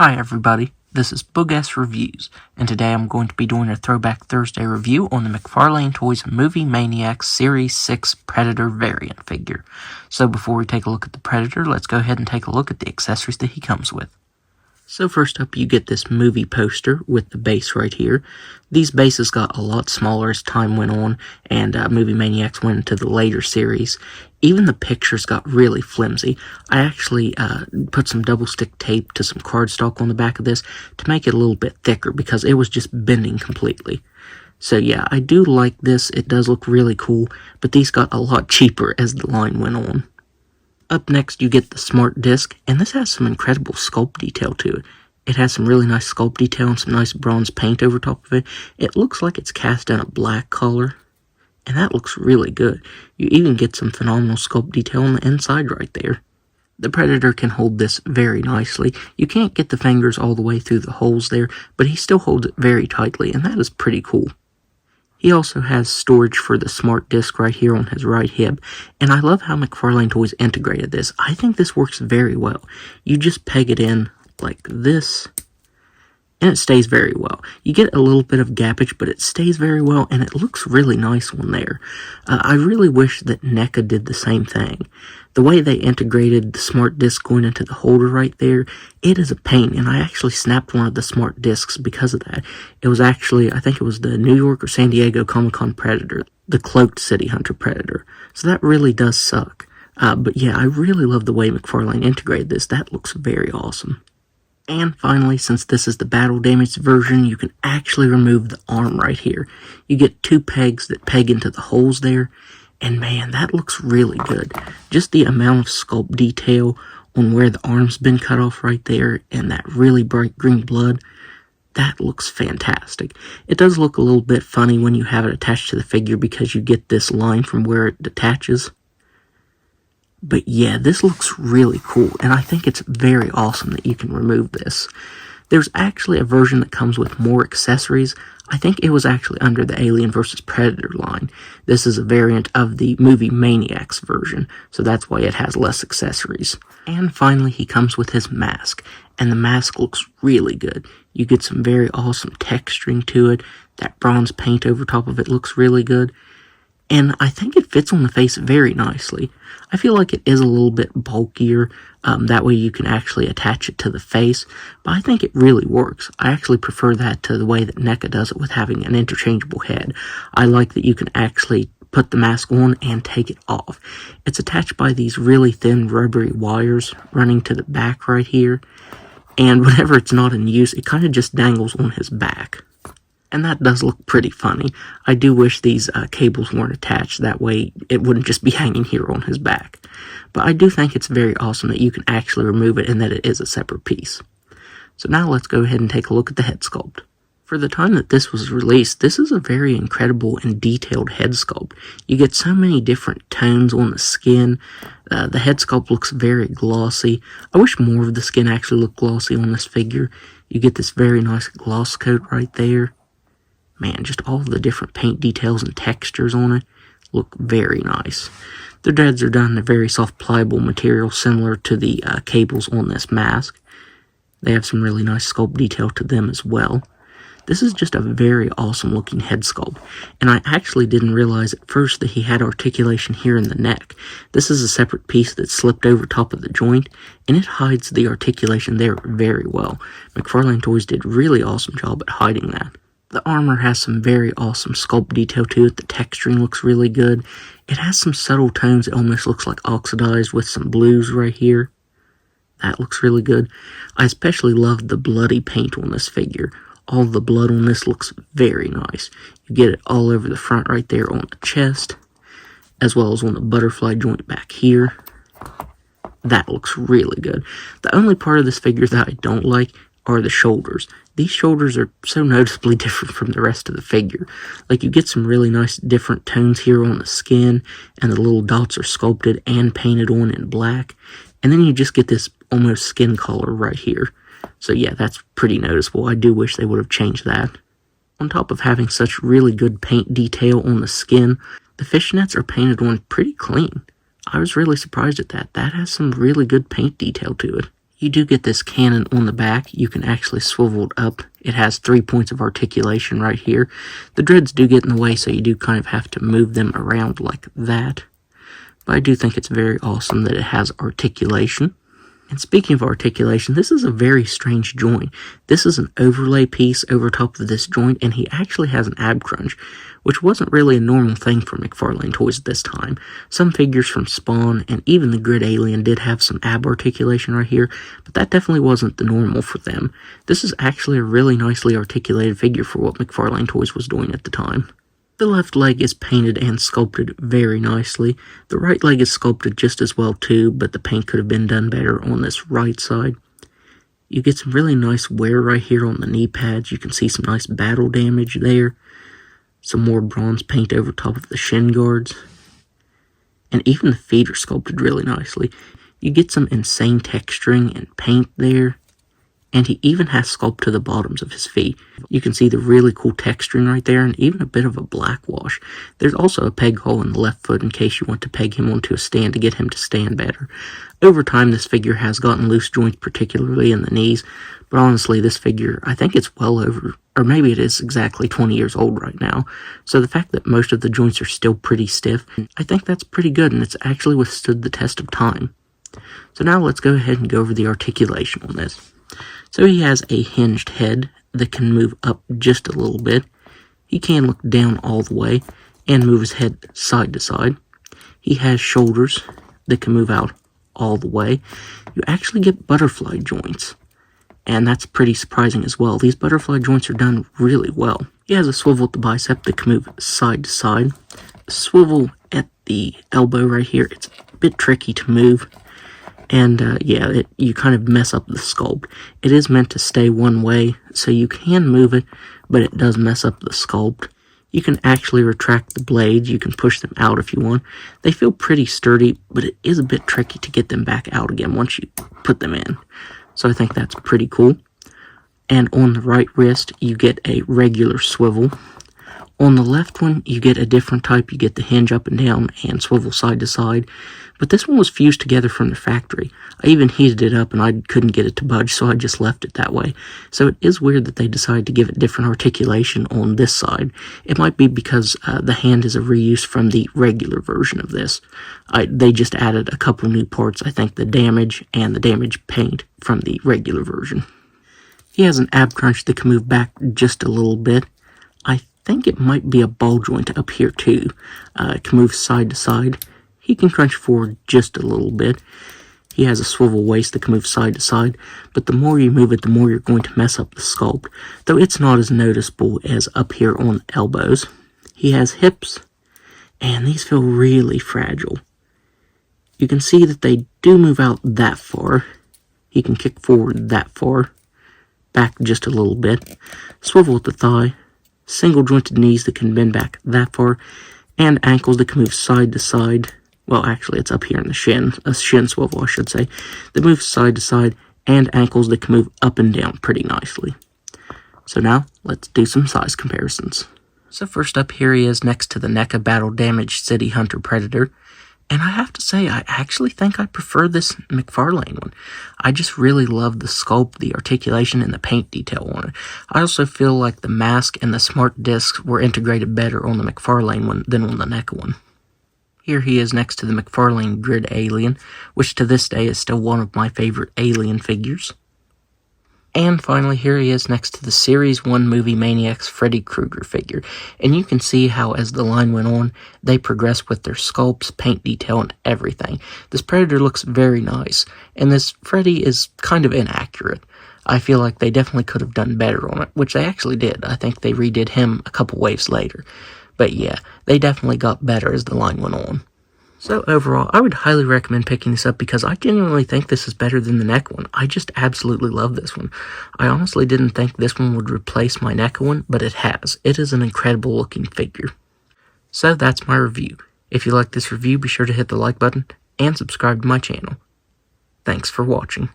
Hi everybody, this is Boog Reviews, and today I'm going to be doing a Throwback Thursday review on the McFarlane Toys Movie Maniacs Series 6 Predator variant figure. So before we take a look at the Predator, let's go ahead and take a look at the accessories that he comes with. So first up, you get this movie poster with the base right here. These bases got a lot smaller as time went on, and Movie Maniacs went into the later series. Even the pictures got really flimsy. I actually put some double stick tape to some cardstock on the back of this to make it a little bit thicker because it was just bending completely. So yeah, I do like this. It does look really cool, but these got a lot cheaper as the line went on. Up next, you get the Smart Disc, and this has some incredible sculpt detail to it. It has some really nice sculpt detail and some nice bronze paint over top of it. It looks like it's cast in a black color, and that looks really good. You even get some phenomenal sculpt detail on the inside right there. The Predator can hold this very nicely. You can't get the fingers all the way through the holes there, but he still holds it very tightly, and that is pretty cool. He also has storage for the Smart Disc right here on his right hip, and I love how McFarlane Toys integrated this. I think this works very well. You just peg it in like this, and it stays very well. You get a little bit of gappage, but it stays very well, and it looks really nice on there. I really wish that NECA did the same thing. The way they integrated the Smart Disc going into the holder right there, it is a pain, and I actually snapped one of the Smart Discs because of that. It was actually, I think it was the New York or San Diego Comic-Con Predator, the Cloaked City Hunter Predator. So that really does suck. But yeah, I really love the way McFarlane integrated this. That looks very awesome. And finally, since this is the battle damaged version, you can actually remove the arm right here. You get two pegs that peg into the holes there, and man, that looks really good. Just the amount of sculpt detail on where the arm's been cut off right there, and that really bright green blood, that looks fantastic. It does look a little bit funny when you have it attached to the figure because you get this line from where it detaches. But yeah, this looks really cool, and I think it's very awesome that you can remove this. There's actually a version that comes with more accessories. I think it was actually under the Alien vs. Predator line. This is a variant of the Movie Maniacs version, so that's why it has less accessories. And finally, he comes with his mask, and the mask looks really good. You get some very awesome texturing to it. That bronze paint over top of it looks really good. And I think it fits on the face very nicely. I feel like it is a little bit bulkier, that way you can actually attach it to the face, but I think it really works. I actually prefer that to the way that NECA does it with having an interchangeable head. I like that you can actually put the mask on and take it off. It's attached by these really thin rubbery wires running to the back right here, and whenever it's not in use, it kind of just dangles on his back. And that does look pretty funny. I do wish these cables weren't attached, that way it wouldn't just be hanging here on his back. But I do think it's very awesome that you can actually remove it and that it is a separate piece. So now let's go ahead and take a look at the head sculpt. For the time that this was released, this is a very incredible and detailed head sculpt. You get so many different tones on the skin. The head sculpt looks very glossy. I wish more of the skin actually looked glossy on this figure. You get this very nice gloss coat right there. Man, just all the different paint details and textures on it look very nice. The dreads are done in a very soft, pliable material similar to the cables on this mask. They have some really nice sculpt detail to them as well. This is just a very awesome looking head sculpt, and I actually didn't realize at first that he had articulation here in the neck. This is a separate piece that slipped over top of the joint, and it hides the articulation there very well. McFarlane Toys did a really awesome job at hiding that. The armor has some very awesome sculpt detail to it. The texturing looks really good. It has some subtle tones. It almost looks like oxidized with some blues right here. That looks really good. I especially love the bloody paint on this figure. All the blood on this looks very nice. You get it all over the front right there on the chest, as well as on the butterfly joint back here. That looks really good. The only part of this figure that I don't like are the shoulders. These shoulders are so noticeably different from the rest of the figure. Like, you get some really nice different tones here on the skin, and the little dots are sculpted and painted on in black. And then you just get this almost skin color right here. So yeah, that's pretty noticeable. I do wish they would have changed that. On top of having such really good paint detail on the skin, the fishnets are painted on pretty clean. I was really surprised at that. That has some really good paint detail to it. You do get this cannon on the back. You can actually swivel it up. It has 3 points of articulation right here. The dreads do get in the way, so you do kind of have to move them around like that. But I do think it's very awesome that it has articulation. And speaking of articulation, this is a very strange joint. This is an overlay piece over top of this joint, and he actually has an ab crunch, which wasn't really a normal thing for McFarlane toys at this time. Some figures from Spawn and even the Grid Alien did have some ab articulation right here, but that definitely wasn't the normal for them. This is actually a really nicely articulated figure for what McFarlane Toys was doing at the time. The left leg is painted and sculpted very nicely. The right leg is sculpted just as well too, but the paint could have been done better on this right side. You get some really nice wear right here on the knee pads. You can see some nice battle damage there. Some more bronze paint over top of the shin guards. And even the feet are sculpted really nicely. You get some insane texturing and paint there. And he even has sculpt to the bottoms of his feet. You can see the really cool texturing right there, and even a bit of a black wash. There's also a peg hole in the left foot in case you want to peg him onto a stand to get him to stand better. Over time, this figure has gotten loose joints, particularly in the knees, but honestly, this figure, I think it's well over, or maybe it is exactly 20 years old right now. So the fact that most of the joints are still pretty stiff, I think that's pretty good, and it's actually withstood the test of time. So now let's go ahead and go over the articulation on this. So he has a hinged head that can move up just a little bit. He can look down all the way and move his head side to side. He has shoulders that can move out all the way. You actually get butterfly joints, and that's pretty surprising as well. These butterfly joints are done really well. He has a swivel at the bicep that can move side to side. A swivel at the elbow right here, it's a bit tricky to move. And you kind of mess up the sculpt. It is meant to stay one way, so you can move it, but it does mess up the sculpt. You can actually retract the blades. You can push them out if you want. They feel pretty sturdy, but it is a bit tricky to get them back out again once you put them in. So I think that's pretty cool. And on the right wrist, you get a regular swivel. On the left one, you get a different type. You get the hinge up and down and swivel side to side. But this one was fused together from the factory. I even heated it up and I couldn't get it to budge, so I just left it that way. So it is weird that they decided to give it different articulation on this side. It might be because the hand is a reuse from the regular version of this. They just added a couple new parts, I think the damage and the damage paint from the regular version. He has an ab crunch that can move back just a little bit. I think it might be a ball joint up here too. It can move side to side. He can crunch forward just a little bit. He has a swivel waist that can move side to side, but the more you move it, the more you're going to mess up the sculpt, though it's not as noticeable as up here on the elbows. He has hips, and these feel really fragile. You can see that they do move out that far. He can kick forward that far, back just a little bit, swivel at the thigh, single jointed knees that can bend back that far, and ankles that can move side to side. Well, actually, it's up here in the shin, a shin swivel, I should say, that moves side to side, and ankles that can move up and down pretty nicely. So now, let's do some size comparisons. So first up, here he is next to the NECA Battle Damaged City Hunter Predator, and I have to say, I actually think I prefer this McFarlane one. I just really love the sculpt, the articulation, and the paint detail on it. I also feel like the mask and the smart discs were integrated better on the McFarlane one than on the NECA one. Here he is next to the McFarlane Grid Alien, which to this day is still one of my favorite Alien figures. And finally, here he is next to the Series 1 movie Maniacs Freddy Krueger figure. And you can see how as the line went on, they progressed with their sculpts, paint detail, and everything. This Predator looks very nice, and this Freddy is kind of inaccurate. I feel like they definitely could have done better on it, which they actually did. I think they redid him a couple waves later. But yeah, they definitely got better as the line went on. So overall, I would highly recommend picking this up because I genuinely think this is better than the NECA one. I just absolutely love this one. I honestly didn't think this one would replace my NECA one, but it has. It is an incredible looking figure. So that's my review. If you like this review, be sure to hit the like button and subscribe to my channel. Thanks for watching.